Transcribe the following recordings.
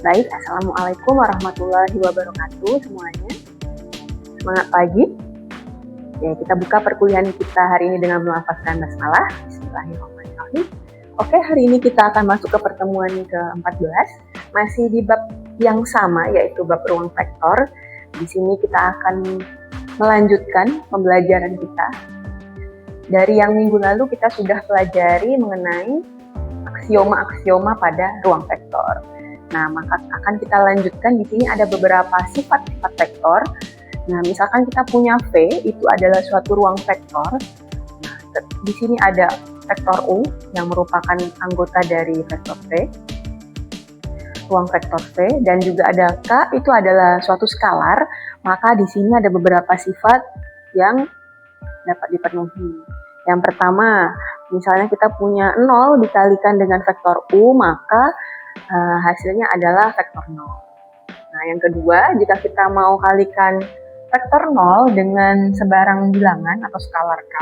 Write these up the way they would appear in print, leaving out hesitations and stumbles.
Baik, Assalamualaikum warahmatullahi wabarakatuh semuanya. Semangat pagi. Ya, kita buka perkuliahan kita hari ini dengan melafazkan basmalah. Bismillahirrahmanirrahim. Oke, hari ini kita akan masuk ke pertemuan ke-14. Masih di bab yang sama, yaitu bab ruang vektor. Di sini kita akan melanjutkan pembelajaran kita. Dari yang minggu lalu kita sudah pelajari mengenai aksioma-aksioma pada ruang vektor. Nah, maka akan kita lanjutkan. Di sini ada beberapa sifat-sifat vektor. Nah, misalkan kita punya V, itu adalah suatu ruang vektor. Nah, di sini ada vektor U yang merupakan anggota dari vektor V, ruang vektor V, dan juga ada K, itu adalah suatu skalar. Maka di sini ada beberapa sifat yang dapat dipenuhi. Yang pertama, misalnya kita punya 0 dikalikan dengan vektor U, maka hasilnya adalah vektor 0. Nah, yang kedua, jika kita mau kalikan vektor 0 dengan sebarang bilangan atau skalar K,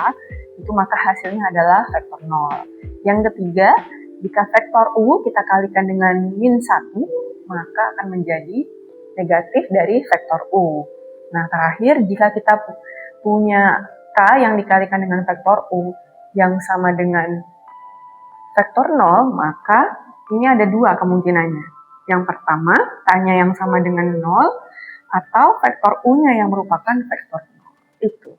itu maka hasilnya adalah vektor 0. Yang ketiga, jika vektor U kita kalikan dengan min 1, maka akan menjadi negatif dari vektor U. Nah, terakhir, jika kita punya K yang dikalikan dengan vektor U yang sama dengan vektor 0, maka ini ada dua kemungkinannya. Yang pertama, K-nya yang sama dengan 0, atau vektor U-nya yang merupakan vektor 0. Itu.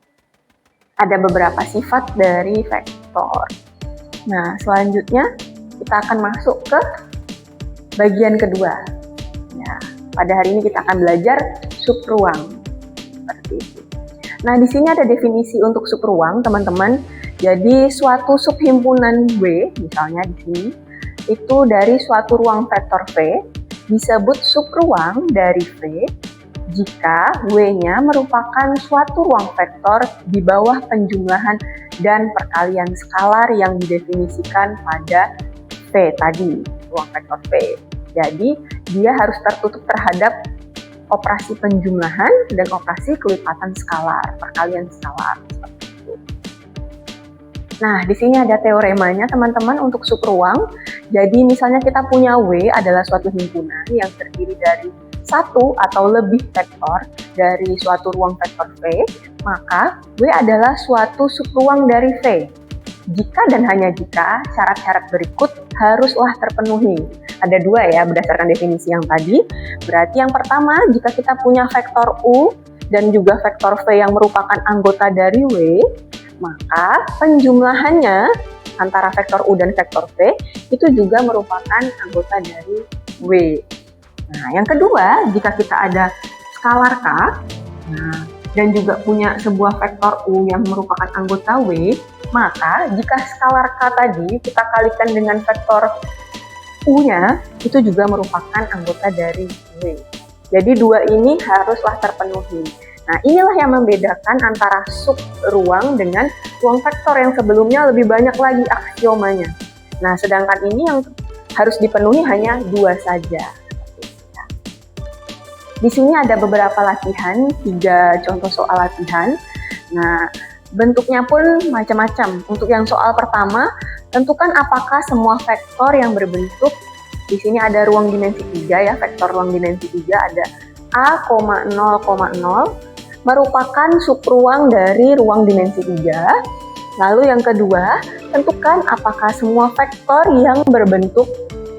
Ada beberapa sifat dari vektor. Nah, selanjutnya kita akan masuk ke bagian kedua. Ya, pada hari ini kita akan belajar subruang. Seperti itu. Nah, di sini ada definisi untuk subruang, teman-teman. Jadi, suatu subhimpunan W, misalnya di sini, itu dari suatu ruang vektor V disebut subruang dari V jika W-nya merupakan suatu ruang vektor di bawah penjumlahan dan perkalian skalar yang didefinisikan pada V tadi, ruang vektor V. Jadi, dia harus tertutup terhadap operasi penjumlahan dan operasi kelipatan skalar, perkalian skalar. Nah, di sini ada teoremanya, teman-teman, untuk subruang. Jadi, misalnya kita punya W adalah suatu himpunan yang terdiri dari satu atau lebih vektor dari suatu ruang vektor V, maka W adalah suatu subruang dari V. Jika dan hanya jika syarat-syarat berikut haruslah terpenuhi. Ada dua ya, berdasarkan definisi yang tadi. Berarti yang pertama, jika kita punya vektor U dan juga vektor V yang merupakan anggota dari W, maka penjumlahannya antara vektor U dan vektor V itu juga merupakan anggota dari W. Nah, yang kedua, jika kita ada skalar K, dan juga punya sebuah vektor U yang merupakan anggota W, maka jika skalar K tadi kita kalikan dengan vektor U-nya, itu juga merupakan anggota dari W. Jadi dua ini haruslah terpenuhi. Nah, inilah yang membedakan antara subruang dengan ruang vektor yang sebelumnya lebih banyak lagi aksiomanya. Nah, sedangkan ini yang harus dipenuhi hanya dua saja. Di sini ada beberapa latihan, 3 contoh soal latihan. Nah, bentuknya pun macam-macam. Untuk yang soal pertama, tentukan apakah semua vektor yang berbentuk, di sini ada ruang dimensi 3 ya, vektor ruang dimensi 3 ada A, 0,0, merupakan subruang dari ruang dimensi 3. Lalu yang kedua, tentukan apakah semua vektor yang berbentuk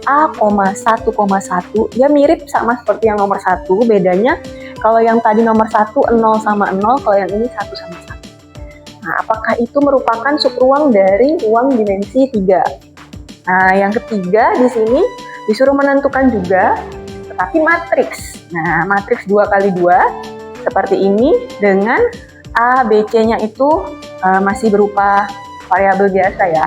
A, 1,1, ya mirip sama seperti yang nomor 1, bedanya kalau yang tadi nomor 1 0 sama 0, kalau yang ini 1 sama 1. Nah, apakah itu merupakan subruang dari ruang dimensi 3? Nah, yang ketiga di sini disuruh menentukan juga tetapi matriks. Nah, matriks 2x2 seperti ini dengan A, B, C-nya itu masih berupa variabel biasa ya.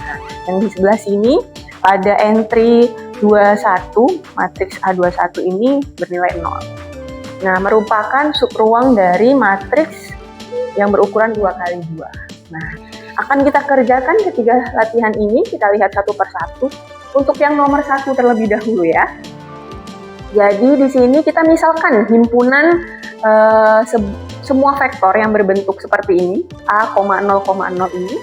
Nah, yang di sebelah sini pada entry 21, matriks A21 ini bernilai 0. Nah, merupakan subruang dari matriks yang berukuran 2x2. Nah, akan kita kerjakan ketiga latihan ini, kita lihat satu persatu. Untuk yang nomor 1 terlebih dahulu ya. Jadi di sini kita misalkan himpunan semua vektor yang berbentuk seperti ini, A, 0,0 ini,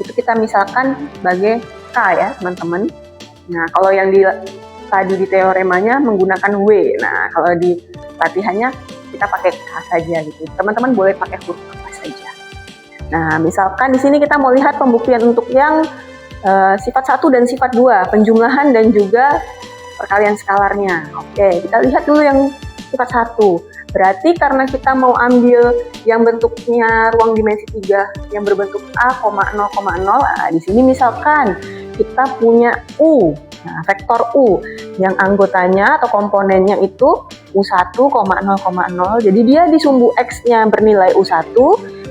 itu kita misalkan sebagai K ya teman-teman. Nah, kalau yang tadi di teoremanya menggunakan W. Nah, kalau di latihannya kita pakai K saja gitu. Teman-teman boleh pakai huruf apa saja. Nah, misalkan di sini kita mau lihat pembuktian untuk yang sifat 1 dan sifat 2, penjumlahan dan juga perkalian skalarnya. Oke, kita lihat dulu yang sifat 1. Berarti karena kita mau ambil yang bentuknya ruang dimensi 3 yang berbentuk A, 0,0. Nah, di sini misalkan kita punya U. Nah, vektor U yang anggotanya atau komponennya itu U1, 0,0. Jadi dia di sumbu X-nya bernilai U1,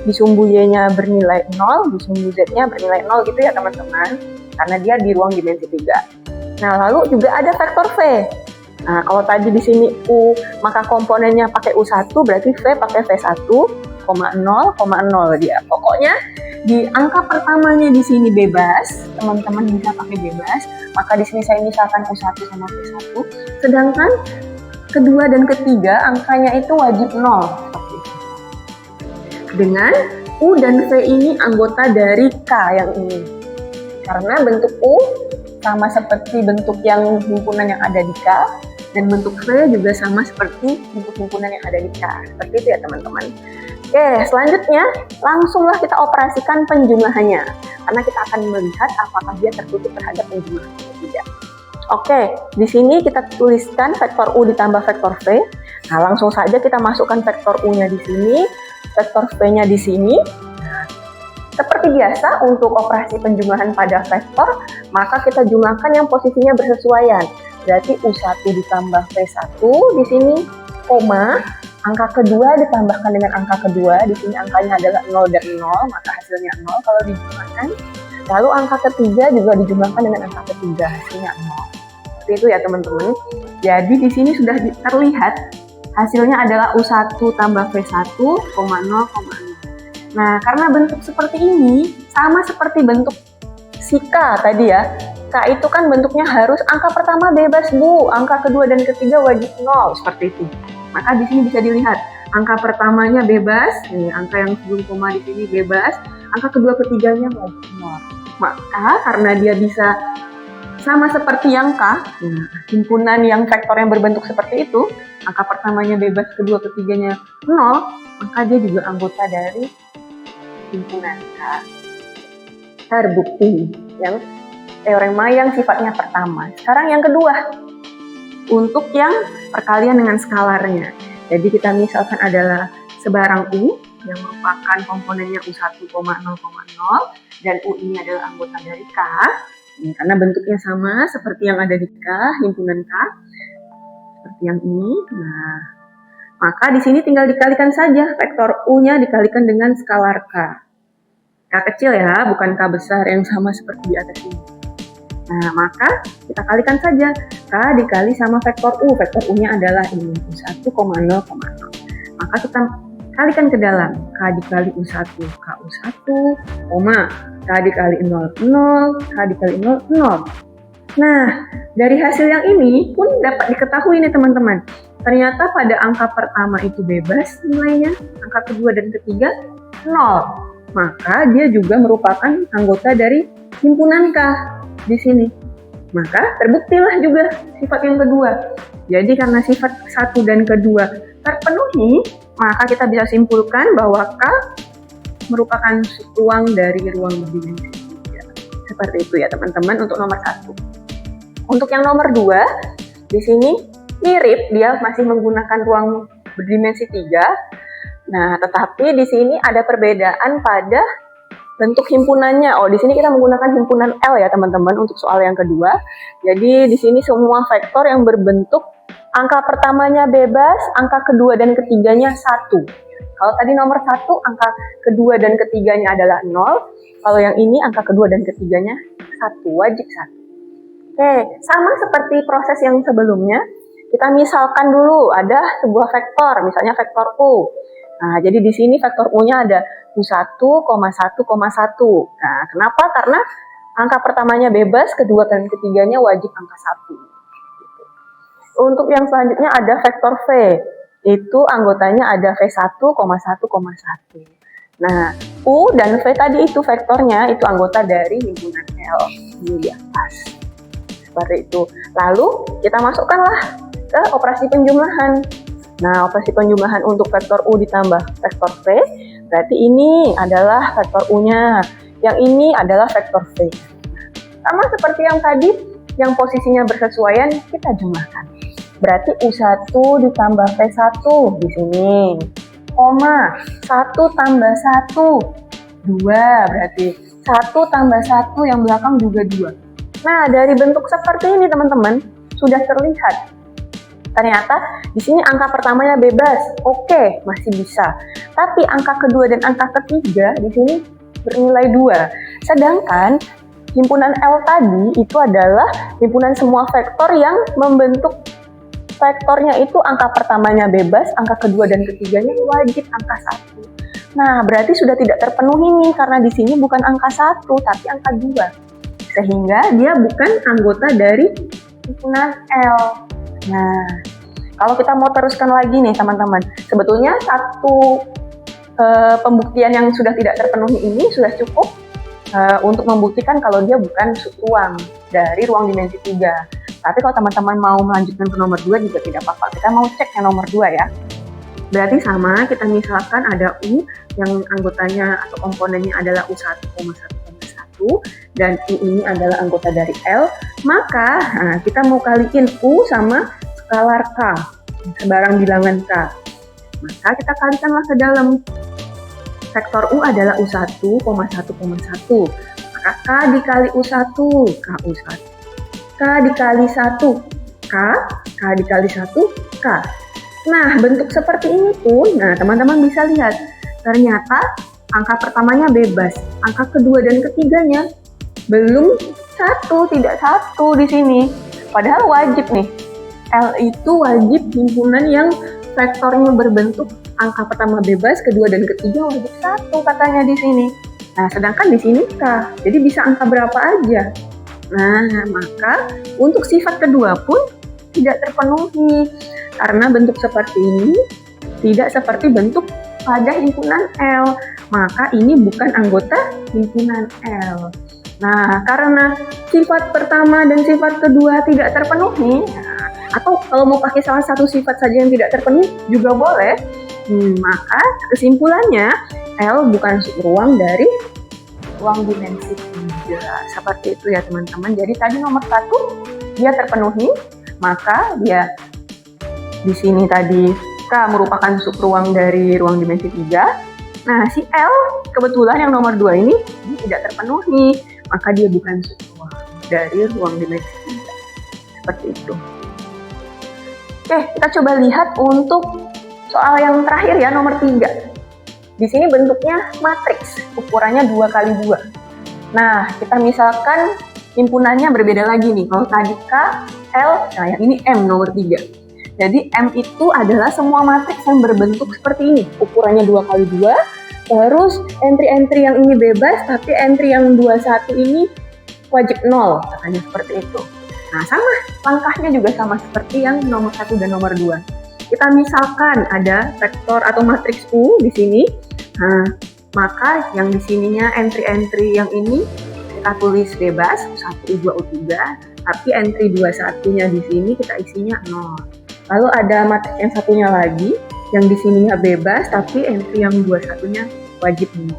di sumbu Y-nya bernilai 0, di sumbu Z-nya bernilai 0 gitu ya teman-teman. Karena dia di ruang dimensi 3. Nah, lalu juga ada vektor V. Nah, kalau tadi di sini U, maka komponennya pakai U1, berarti V pakai V1, 0,0 dia. Pokoknya di angka pertamanya di sini bebas, teman-teman bisa pakai bebas. Maka di sini saya misalkan U1 sama V1, sedangkan kedua dan ketiga angkanya itu wajib 0. Seperti itu. Dengan U dan V ini anggota dari K yang ini. Karena bentuk U sama seperti bentuk yang himpunan yang ada di K, dan bentuk V juga sama seperti bentuk himpunan yang ada di K. Seperti itu ya teman-teman. Oke, selanjutnya langsunglah kita operasikan penjumlahannya. Karena kita akan melihat apakah dia tertutup terhadap penjumlahan atau tidak. Oke, di sini kita tuliskan vektor U ditambah vektor V. Nah, langsung saja kita masukkan vektor U-nya di sini, vektor V-nya di sini. Nah, seperti biasa untuk operasi penjumlahan pada vektor, maka kita jumlahkan yang posisinya bersesuaian. Berarti U1 ditambah V1 di sini, koma, angka kedua ditambahkan dengan angka kedua, di sini angkanya adalah 0 dan 0, maka hasilnya 0 kalau dijumlahkan. Lalu angka ketiga juga dijumlahkan dengan angka ketiga, hasilnya 0. Seperti itu ya teman-teman. Jadi di sini sudah terlihat hasilnya adalah U1 tambah V1, 0,0. Nah, karena bentuk seperti ini sama seperti bentuk si K tadi ya. K itu kan bentuknya harus angka pertama bebas Bu, angka kedua dan ketiga wajib 0, seperti itu. Maka di sini bisa dilihat angka pertamanya bebas, ini angka yang sebelum koma di sini bebas, angka kedua ketiganya wajib 0. Maka karena dia bisa sama seperti yang K, nah, himpunan yang vektor yang berbentuk seperti itu, angka pertamanya bebas, kedua ketiganya 0, maka dia juga anggota dari himpunan K. Terbukti yang teorema yang sifatnya pertama. Sekarang yang kedua, untuk yang perkalian dengan skalarnya. Jadi kita misalkan adalah sebarang U yang merupakan komponennya U1, 0,0 dan U ini adalah anggota dari K. Karena bentuknya sama seperti yang ada di K, himpunan K, seperti yang ini. Nah, maka di sini tinggal dikalikan saja vektor U-nya dikalikan dengan skalar K. K kecil ya, bukan K besar yang sama seperti di atas ini. Nah, maka kita kalikan saja K dikali sama vektor U. Vektor U-nya adalah ini, U1, 0,0. Maka kita kalikan ke dalam. K dikali U1, K U1, K dikali 0, 0, K dikali 0, 0. Nah, dari hasil yang ini pun dapat diketahui nih teman-teman. Ternyata pada angka pertama itu bebas nilainya, angka kedua dan ketiga 0. Maka dia juga merupakan anggota dari himpunan K di sini. Maka terbuktilah juga sifat yang kedua. Jadi karena sifat 1 dan kedua terpenuhi, maka kita bisa simpulkan bahwa K merupakan ruang dari ruang berdimensi 3. Seperti itu ya teman-teman untuk nomor 1. Untuk yang nomor 2, di sini mirip, dia masih menggunakan ruang berdimensi 3. Nah, tetapi di sini ada perbedaan pada bentuk himpunannya. Oh, di sini kita menggunakan himpunan L ya teman-teman untuk soal yang kedua. Jadi di sini semua vektor yang berbentuk angka pertamanya bebas, angka kedua dan ketiganya 1. Kalau tadi nomor 1, angka kedua dan ketiganya adalah 0. Kalau yang ini angka kedua dan ketiganya 1, wajib 1. Oke, sama seperti proses yang sebelumnya. Kita misalkan dulu ada sebuah vektor, misalnya vektor U. Nah, jadi di sini vektor U-nya ada U1, 1,1. Nah, kenapa? Karena angka pertamanya bebas, kedua dan ketiganya wajib angka 1. Gitu. Untuk yang selanjutnya ada vektor V. Itu anggotanya ada V1, 1,1. Nah, U dan V tadi itu vektornya, itu anggota dari himpunan L di atas. Seperti itu. Lalu kita masukkanlah ke operasi penjumlahan. Nah, operasi penjumlahan untuk vektor U ditambah vektor V, berarti ini adalah vektor U-nya, yang ini adalah vektor V. Sama seperti yang tadi, yang posisinya bersesuaian, kita jumlahkan. Berarti U1 ditambah V1 di sini, koma, 1 tambah 1, 2, berarti 1 tambah 1 yang belakang juga 2. Nah, dari bentuk seperti ini teman-teman, sudah terlihat. Ternyata di sini angka pertamanya bebas, oke, masih bisa. Tapi angka kedua dan angka ketiga di sini bernilai 2. Sedangkan himpunan L tadi itu adalah himpunan semua vektor yang membentuk vektornya itu angka pertamanya bebas, angka kedua dan ketiganya wajib angka 1. Nah, berarti sudah tidak terpenuhi nih, karena di sini bukan angka 1, tapi angka 2. Sehingga dia bukan anggota dari himpunan L. Nah, kalau kita mau teruskan lagi nih teman-teman, sebetulnya satu pembuktian yang sudah tidak terpenuhi ini sudah cukup untuk membuktikan kalau dia bukan subruang dari ruang dimensi 3. Tapi kalau teman-teman mau melanjutkan ke nomor 2 juga tidak apa-apa. Kita mau cek yang nomor 2 ya. Berarti sama, kita misalkan ada U yang anggotanya atau komponennya adalah U1,1,1 dan U ini adalah anggota dari L, maka kita mau kaliin U sama skalar K, sebarang bilangan K. Maka kita kalikanlah ke dalam. Vektor U adalah U1,1,1, maka K dikali U1, K U1. K dikali 1, K dikali 1, K. Nah, bentuk seperti ini pun, nah teman-teman bisa lihat, ternyata angka pertamanya bebas, angka kedua dan ketiganya belum tidak satu di sini. Padahal wajib nih, L itu wajib himpunan yang vektornya berbentuk angka pertama bebas, kedua dan ketiga wajib 1 katanya di sini. Nah, sedangkan di sini K, jadi bisa angka berapa aja. Nah, maka untuk sifat kedua pun tidak terpenuhi karena bentuk seperti ini tidak seperti bentuk pada himpunan L. Maka ini bukan anggota himpunan L. Nah, karena sifat pertama dan sifat kedua tidak terpenuhi, atau kalau mau pakai salah satu sifat saja yang tidak terpenuhi juga boleh, maka kesimpulannya L bukan subruang dari ruang dimensi 3. Seperti itu ya teman-teman. Jadi tadi nomor 1 dia terpenuhi, maka dia di sini tadi K merupakan subruang dari ruang dimensi 3. Nah, si L kebetulan yang nomor 2 ini tidak terpenuhi, maka dia bukan subruang dari ruang dimensi 3. Seperti itu. Oke, kita coba lihat untuk soal yang terakhir ya, nomor 3. Di sini bentuknya matriks, ukurannya 2x2. Nah, kita misalkan himpunannya berbeda lagi nih. Kalau tadi K, L, nah yang ini M nomor 3. Jadi M itu adalah semua matriks yang berbentuk seperti ini. Ukurannya 2x2, terus entry-entry yang ini bebas, tapi entry yang 21 ini wajib 0, katanya seperti itu. Nah, sama, langkahnya juga sama seperti yang nomor 1 dan nomor 2. Kita misalkan ada vektor atau matriks U di sini. Nah, maka yang di sininya entry-entry yang ini kita tulis bebas U1, U2, U3, tapi entry 21-nya di sini kita isinya 0. Lalu ada matriks yang satunya lagi yang di sininya bebas, tapi entry yang 21-nya wajib 0.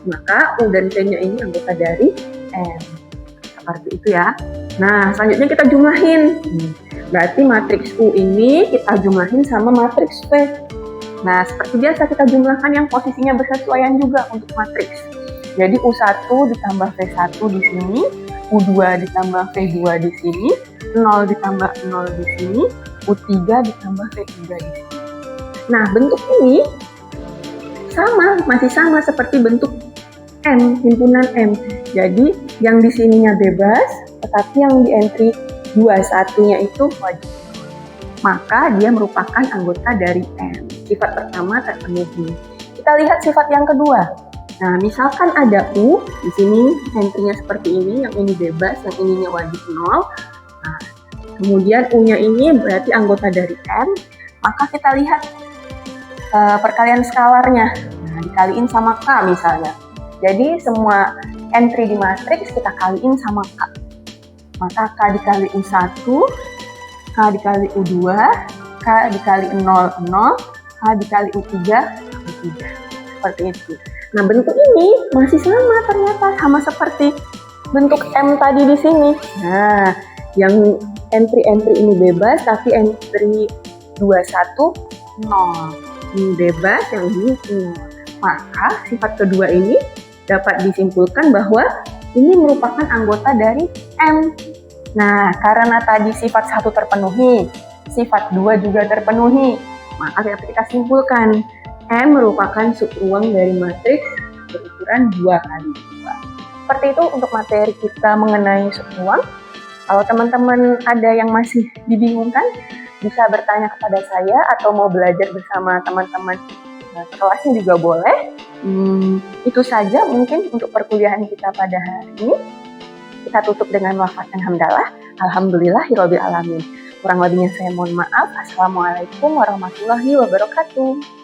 Maka U dan T-nya ini anggota dari M. Seperti itu ya. Nah, selanjutnya kita jumlahin. Berarti matriks U ini kita jumlahin sama matriks V. Nah, seperti biasa kita jumlahkan yang posisinya bersesuaian juga untuk matriks. Jadi U1 ditambah V1 di sini, U2 ditambah V2 di sini, 0 ditambah 0 di sini, U3 ditambah V3 di sini. Nah, bentuk ini sama, masih sama seperti bentuk M, himpunan M. Jadi, yang di sininya bebas, tetapi yang di entry 21-nya itu wajib. Maka dia merupakan anggota dari M. Sifat pertama terpenuhi. Kita lihat sifat yang kedua. Nah, misalkan ada U, di sini entry-nya seperti ini, yang ini bebas, yang ininya wajib 0. Nah, kemudian U-nya ini berarti anggota dari M, maka kita lihat perkalian skalarnya. Nah, dikaliin sama K misalnya. Jadi semua entry di matriks kita kaliin sama K. Maka K dikali U1, K dikali U2, K dikali 00, K dikali U3, U3. Seperti itu. Nah, bentuk ini masih sama ternyata, sama seperti bentuk M tadi di sini. Nah, yang entry ini bebas, tapi entry 21, 0. Ini bebas, yang ini 0. Maka sifat kedua ini dapat disimpulkan bahwa ini merupakan anggota dari M. Nah, karena tadi sifat 1 terpenuhi, sifat 2 juga terpenuhi, maka dapat kita simpulkan M merupakan subruang dari matriks berukuran 2x2. Seperti itu untuk materi kita mengenai subruang. Kalau teman-teman ada yang masih dibingungkan, bisa bertanya kepada saya atau mau belajar bersama teman-teman kelasnya juga boleh. Itu saja mungkin untuk perkuliahan kita pada hari ini. Kita tutup dengan melafazkan hamdalah. Alhamdulillahirabbil alamin. Kurang lebihnya saya mohon maaf. Assalamualaikum warahmatullahi wabarakatuh.